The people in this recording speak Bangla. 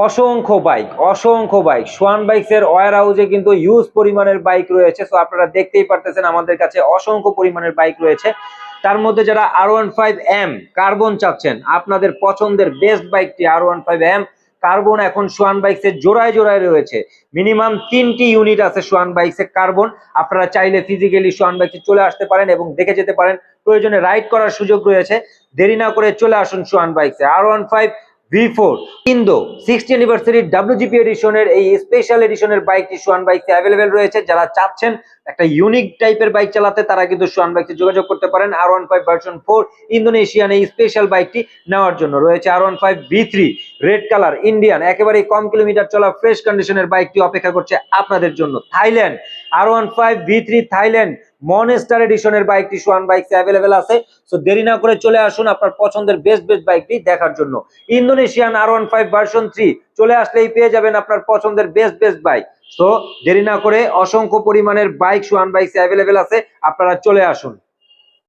অসংখ্য বাইক সোয়ান বাইকস এর ওয়্যার হাউসে কিন্তু হিউজ পরিমাণের বাইক রয়েছে। সো আপনারা দেখতেই পারতেছেন আমাদের কাছে অসংখ্য পরিমাণের বাইক রয়েছে। তার মধ্যে যারা R15M কার্বন চাচ্ছেন, আপনাদের পছন্দের বেস্ট বাইকটি R15M কার্বন এখন সোয়ান বাইকস এর জোড়ায় জোড়ায় রয়েছে। মিনিমাম 3টি ইউনিট আছে সোয়ান বাইকস এর কার্বন। আপনারা চাইলে ফিজিক্যালি সোয়ান বাইকসে চলে আসতে পারেন এবং দেখে যেতে পারেন, প্রয়োজনে রাইড করার সুযোগ রয়েছে। দেরি না করে চলে আসুন সোয়ান বাইকসে। R15 V4 Indo 60 anniversary WGP এডিশনের এই স্পেশাল এডিশনের বাইকটি সোয়ান বাইকসে অ্যাভেলেবেল রয়েছে। যারা চাচ্ছেন একটা ইউনিক টাইপের বাইক চালাতে, তারা কিন্তু সোয়ান বাইকসে যোগাযোগ করতে পারেন। R15 ভার্সন 4 ইন্দোনেশিয়ান এই স্পেশাল বাইকটি নেওয়ার জন্য রয়েছে। R15 V3 red colour Indian, একেবারে কম কিলোমিটার চলা ফ্রেশ কন্ডিশনের বাইকটি অপেক্ষা করছে আপনাদের জন্য। Thailand R15 V3 Thailand monster এডিশনের বাইকটি সোয়ান বাইকসে অ্যাভেলেবেল আছে। সো দেরি না করে চলে আসুন আপনার পছন্দের বেস্ট বাইকটি দেখার জন্য। ইন্দোনেশিয়ান R15 ভার্সন 3 চলে আসলেই পেয়ে যাবেন আপনার পছন্দের বেস্ট বাইক। সো দেরি না করে অসংখ্য পরিমাণের বাইক সোয়ান বাইকসে অ্যাভেলেবেল আছে, আপনারা চলে আসুন।